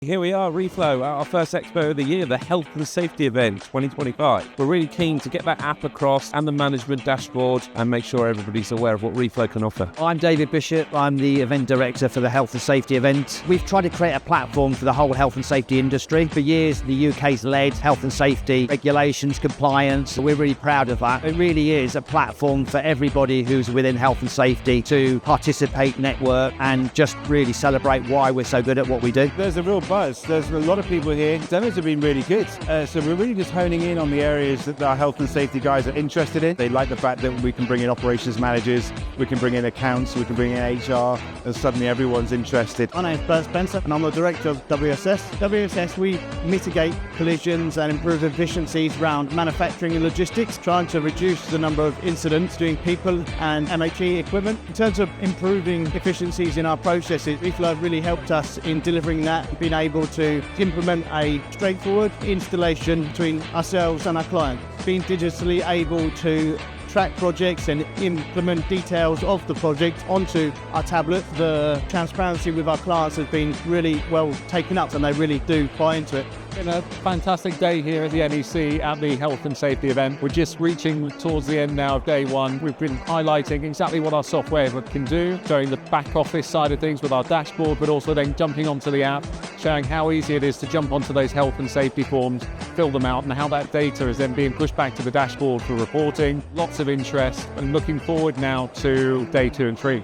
Here we are, Reflow, at our first expo of the year, the Health and Safety event 2025. We're really keen to get that app across and the management dashboard and make sure everybody's aware of what Reflow can offer. I'm David Bishop. I'm the event director for the Health and Safety event. We've tried to create a platform for the whole health and safety industry. For years, the UK's led health and safety regulations, compliance. We're really proud of that. It really is a platform for everybody who's within health and safety to participate, network, and just really celebrate why we're so good at what we do. There's a real buzz. There's a lot of people here. Demos have been really good. So we're really just honing in on the areas that our health and safety guys are interested in. They like the fact that we can bring in operations managers, we can bring in accounts, we can bring in HR, and suddenly everyone's interested. My name's Bert Spencer and I'm the director of WSS. WSS, we mitigate collisions and improve efficiencies around manufacturing and logistics, trying to reduce the number of incidents doing people and MHE equipment. In terms of improving efficiencies in our processes, Reflow have really helped us in delivering that, being able to implement a straightforward installation between ourselves and our client, being digitally able to track projects and implement details of the project onto our tablet. The transparency with our clients has been really well taken up and they really do buy into it. It's been a fantastic day here at the NEC at the Health and Safety event. We're just reaching towards the end now of day one. We've been highlighting exactly what our software can do, showing the back office side of things with our dashboard, but also then jumping onto the app, showing how easy it is to jump onto those health and safety forms, fill them out, and how that data is then being pushed back to the dashboard for reporting. Lots of interest and looking forward now to day 2 and 3.